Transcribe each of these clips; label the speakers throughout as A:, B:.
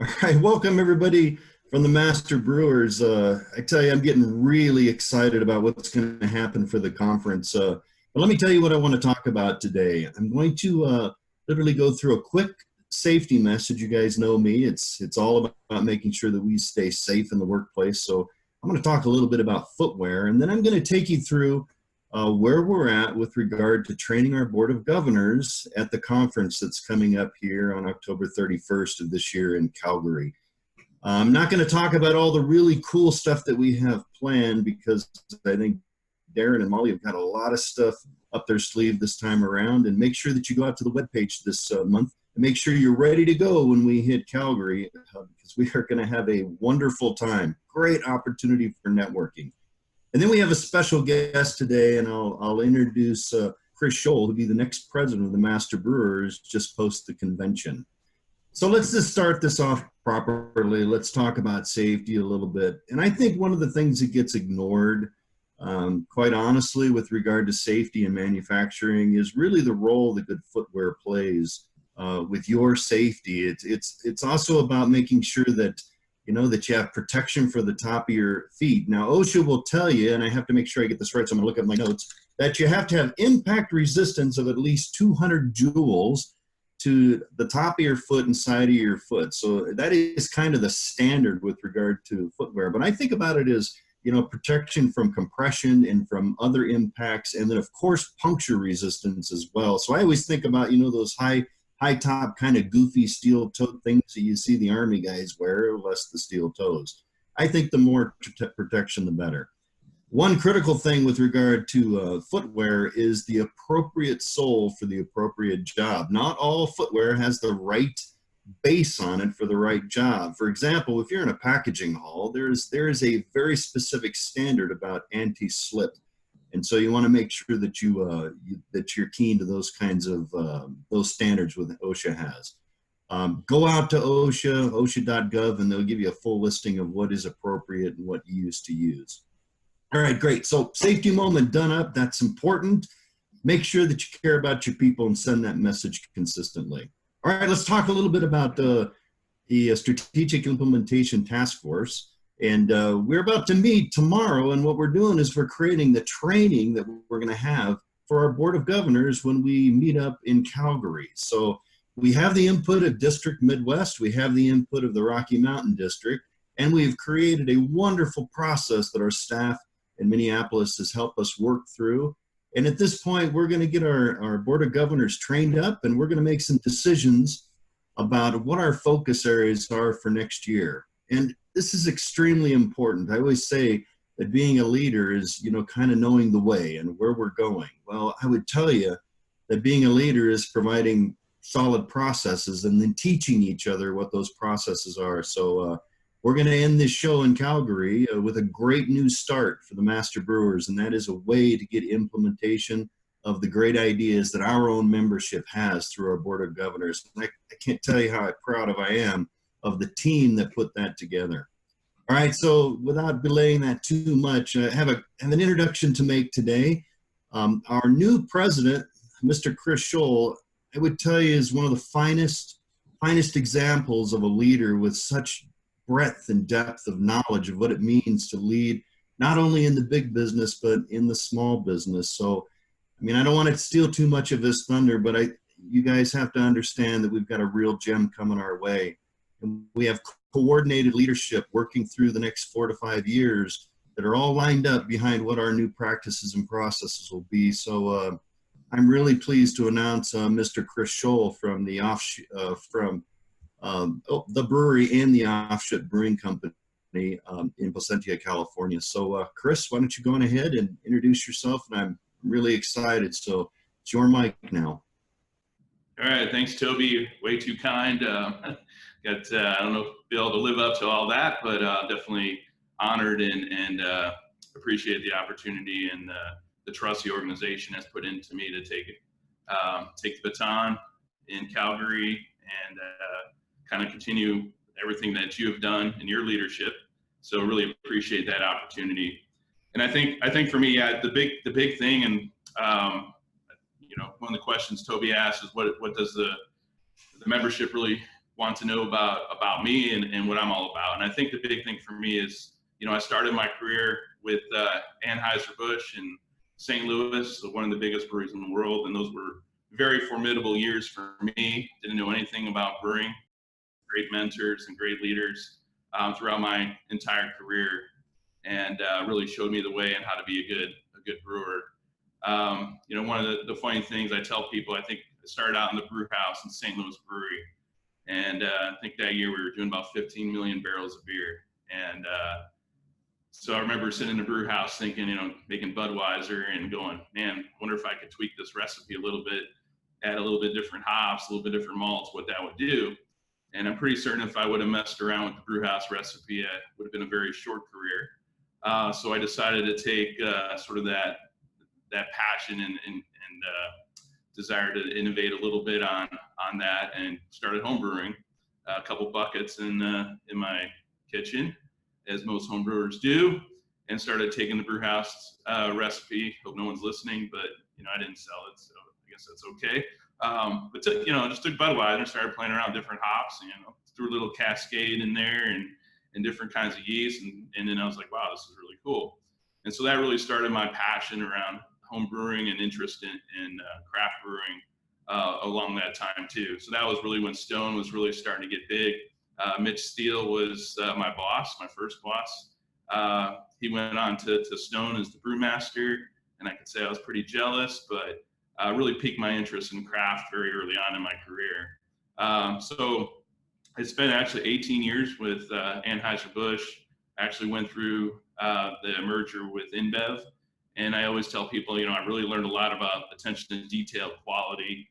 A: All right, welcome everybody from the Master Brewers. I tell you, I'm getting really excited about what's going to happen for the conference. But let me tell you what I want to talk about today. I'm going to literally go through a quick safety message. You guys know me. It's all about making sure that we stay safe in the workplace. So I'm going to talk a little bit about footwear, and then I'm going to take you through where we're at with regard to training our Board of Governors at the conference that's coming up here on October 31st of this year in Calgary. I'm not going to talk about all the really cool stuff that we have planned because I think Darren and Molly have got a lot of stuff up their sleeve this time around. And make sure that you go out to the webpage this month and make sure you're ready to go when we hit Calgary because we are going to have a wonderful time. Great opportunity for networking. And then we have a special guest today, and I'll introduce Kris Scholl, who'll be the next president of the Master Brewers, just post the convention. So let's just start this off properly. Let's talk about safety a little bit. And I think one of the things that gets ignored, quite honestly, with regard to safety in manufacturing is really the role that good footwear plays with your safety. It's also about making sure that that you have protection for the top of your feet. Now, OSHA will tell you, and I have to make sure I get this right, so I'm gonna look at my notes, that you have to have impact resistance of at least 200 joules to the top of your foot and side of your foot. So that is kind of the standard with regard to footwear. But I think about it as, protection from compression and from other impacts, and then of course puncture resistance as well. So I always think about, those high top kind of goofy steel toe things that you see the Army guys wear, less the steel toes. I think the more protection, the better. One critical thing with regard to footwear is the appropriate sole for the appropriate job. Not all footwear has the right base on it for the right job. For example, if you're in a packaging hall, there is a very specific standard about anti-slip. And so you want to make sure that that you're keen to those kinds of those standards that OSHA has. Go out to OSHA.gov, and they'll give you a full listing of what is appropriate and what you used to use. All right, great. So safety moment done up. That's important. Make sure that you care about your people and send that message consistently. All right, let's talk a little bit about the Strategic Implementation Task Force. And we're about to meet tomorrow, and what we're doing is we're creating the training that we're going to have for our Board of Governors when we meet up in Calgary. So we have the input of District Midwest, we have the input of the Rocky Mountain District, and we've created a wonderful process that our staff in Minneapolis has helped us work through. And at this point, we're going to get our Board of Governors trained up, and we're going to make some decisions about what our focus areas are for next year. And this is extremely important. I always say that being a leader is, kind of knowing the way and where we're going. Well, I would tell you that being a leader is providing solid processes and then teaching each other what those processes are. So we're going to end this show in Calgary with a great new start for the Master Brewers, and that is a way to get implementation of the great ideas that our own membership has through our Board of Governors. I can't tell you how proud I am of the team that put that together. All right, so without belaying that too much, I have an introduction to make today. Our new president, Mr. Kris Scholl, I would tell you is one of the finest examples of a leader with such breadth and depth of knowledge of what it means to lead, not only in the big business, but in the small business. So, I don't want to steal too much of his thunder, but you guys have to understand that we've got a real gem coming our way. And we have coordinated leadership working through the next 4 to 5 years that are all lined up behind what our new practices and processes will be. So I'm really pleased to announce Mr. Kris Scholl from the the brewery and the Offshoot Brewing Company in Placentia, California. So Kris, why don't you go on ahead and introduce yourself? And I'm really excited. So it's your mic now.
B: All right, thanks, Toby. Way too kind. I don't know if I'll be able to live up to all that, but definitely honored and appreciate the opportunity and the trust the organization has put into me to take the baton in Calgary and kind of continue everything that you have done in your leadership. So really appreciate that opportunity. And I think for me, the big thing, and one of the questions Toby asked is what does the membership really want to know about me and what I'm all about. And I think the big thing for me is, I started my career with Anheuser-Busch in St. Louis, so one of the biggest breweries in the world, and those were very formidable years for me. Didn't know anything about brewing. Great mentors and great leaders throughout my entire career, and really showed me the way and how to be a good brewer. One of the funny things I tell people, I think I started out in the brew house in St. Louis Brewery, and I think that year we were doing about 15 million barrels of beer. And so I remember sitting in the brew house thinking, making Budweiser and going, man, I wonder if I could tweak this recipe a little bit, add a little bit different hops, a little bit different malts, what that would do. And I'm pretty certain if I would have messed around with the brew house recipe, it would have been a very short career. So I decided to take sort of that passion and desire to innovate a little bit on that, and started home brewing. A couple buckets in my kitchen, as most home brewers do, and started taking the brew house recipe. Hope no one's listening, but I didn't sell it, so I guess that's okay. But just took Budweiser and started playing around with different hops. Threw a little Cascade in there and different kinds of yeast, and then I was like, wow, this is really cool. And so that really started my passion around home brewing and interest in craft brewing along that time too. So that was really when Stone was really starting to get big. Mitch Steele was my boss, my first boss. He went on to Stone as the brewmaster, and I could say I was pretty jealous, but really piqued my interest in craft very early on in my career. So I spent actually 18 years with Anheuser-Busch. I actually went through the merger with InBev. And I always tell people, I really learned a lot about attention to detail, quality,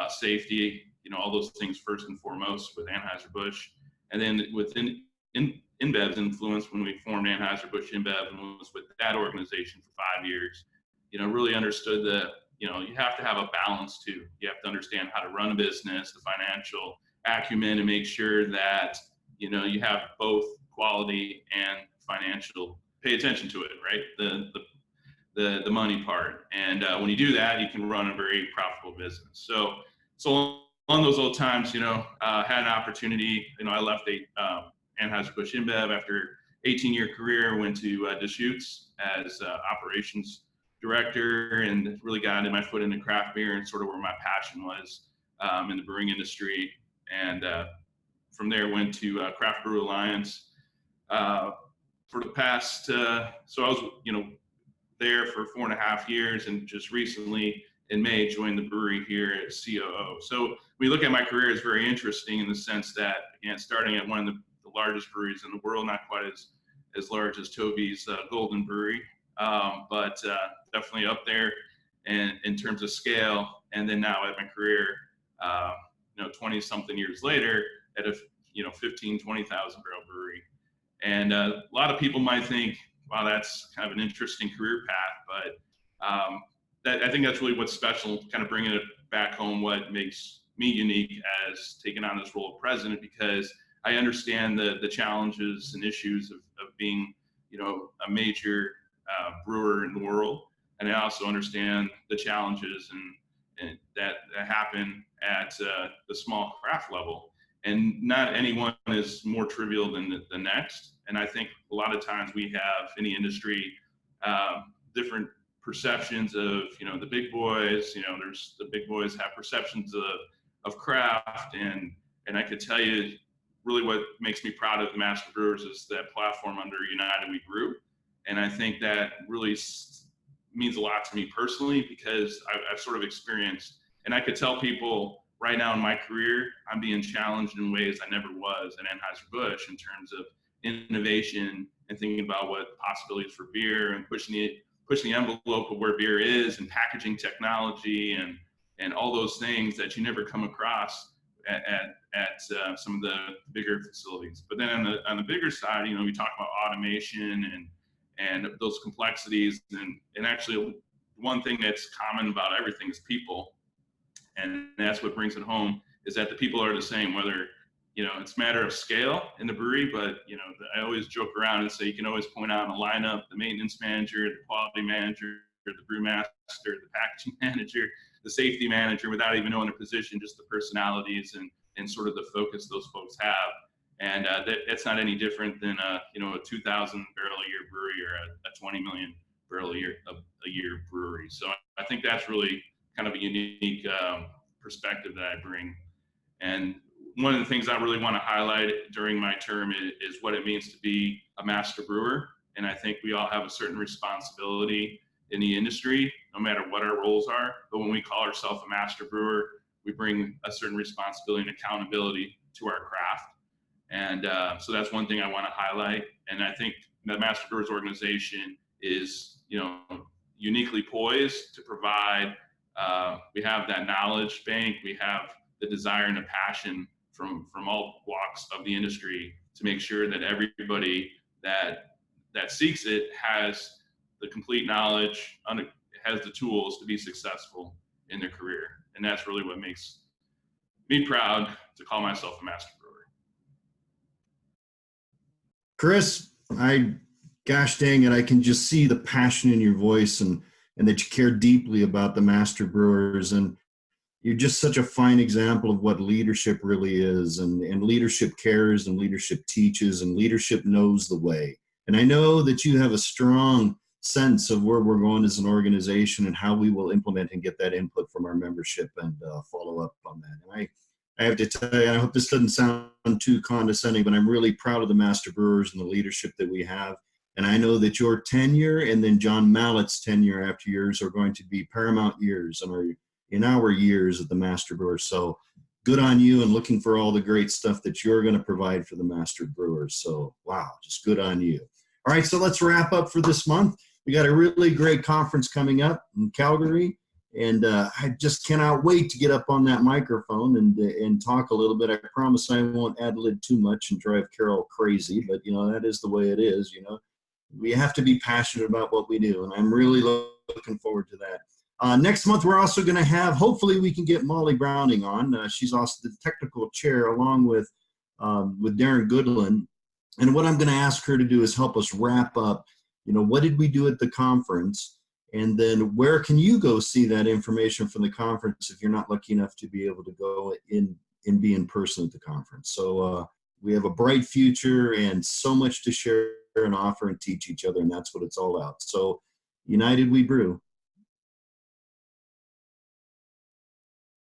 B: safety, all those things first and foremost with Anheuser-Busch. And then within InBev's influence, when we formed Anheuser-Busch InBev and was with that organization for 5 years, really understood that, you have to have a balance too. You have to understand how to run a business, the financial acumen, and make sure that, you have both quality and financial, pay attention to it, right? The money part. And when you do that, you can run a very profitable business. So on those old times, had an opportunity, I left Anheuser-Busch InBev after 18-year career, went to Deschutes as operations director, and really got my foot into craft beer and sort of where my passion was in the brewing industry. And from there went to Craft Brew Alliance for the past, so I was, there for 4.5 years, and just recently in May joined the brewery here as COO. So we look at my career as very interesting in the sense that, again, starting at one of the largest breweries in the world, not quite as large as Toby's Golden Brewery, but definitely up there in terms of scale. And then now at my career, 20 something years later at a 15, 20,000 barrel brewery. And a lot of people might think, wow, that's kind of an interesting career path, but I think that's really what's special, kind of bringing it back home, what makes me unique as taking on this role of president, because I understand the challenges and issues of being, a major brewer in the world. And I also understand the challenges and that happen at the small craft level. And not anyone is more trivial than the next. And I think a lot of times we have in the industry different perceptions of, the big boys. There's the big boys have perceptions of craft, and I could tell you, really what makes me proud of the Master Brewers is that platform under United We Brew. And I think that really means a lot to me personally, because I've sort of experienced, and I could tell people right now in my career, I'm being challenged in ways I never was at Anheuser-Busch in terms of innovation and thinking about what possibilities for beer and pushing the envelope of where beer is, and packaging technology and all those things that you never come across at some of the bigger facilities. But then on the bigger side, we talk about automation and those complexities, and actually one thing that's common about everything is people. And that's what brings it home, is that the people are the same, whether, it's a matter of scale in the brewery, but, I always joke around and say you can always point out in a lineup the maintenance manager, the quality manager, the brewmaster, the packaging manager, the safety manager, without even knowing their position, just the personalities and sort of the focus those folks have. And that's not any different than a 2,000 barrel a year brewery or a 20 million barrel a year brewery. So I think that's really kind of a unique perspective that I bring. And one of the things I really want to highlight during my term is what it means to be a master brewer. And I think we all have a certain responsibility in the industry, no matter what our roles are. But when we call ourselves a master brewer, we bring a certain responsibility and accountability to our craft. And so that's one thing I want to highlight. And I think the Master Brewers organization is, uniquely poised to provide. We have that knowledge bank. We have the desire and the passion from all walks of the industry to make sure that everybody that seeks it has the complete knowledge, has the tools to be successful in their career. And that's really what makes me proud to call myself a master brewer.
A: Kris, gosh dang it, I can just see the passion in your voice and that you care deeply about the Master Brewers. And you're just such a fine example of what leadership really is. And leadership cares, and leadership teaches, and leadership knows the way. And I know that you have a strong sense of where we're going as an organization and how we will implement and get that input from our membership and follow up on that. And I have to tell you, I hope this doesn't sound too condescending, but I'm really proud of the Master Brewers and the leadership that we have. And I know that your tenure and then John Mallett's tenure after yours are going to be paramount years in our years at the Master Brewers. So good on you, and looking for all the great stuff that you're going to provide for the Master Brewers. So wow, just good on you. All right, so let's wrap up for this month. We got a really great conference coming up in Calgary. And I just cannot wait to get up on that microphone and talk a little bit. I promise I won't ad-lib too much and drive Carol crazy, but that is the way it is. We have to be passionate about what we do, and I'm really looking forward to that. Next month, we're also going to have, hopefully we can get Molly Browning on. She's also the technical chair along with Darren Goodland. And what I'm going to ask her to do is help us wrap up, what did we do at the conference? And then where can you go see that information from the conference if you're not lucky enough to be able to go in and be in person at the conference? So we have a bright future and so much to share and offer and teach each other, and that's what it's all about. So united we brew.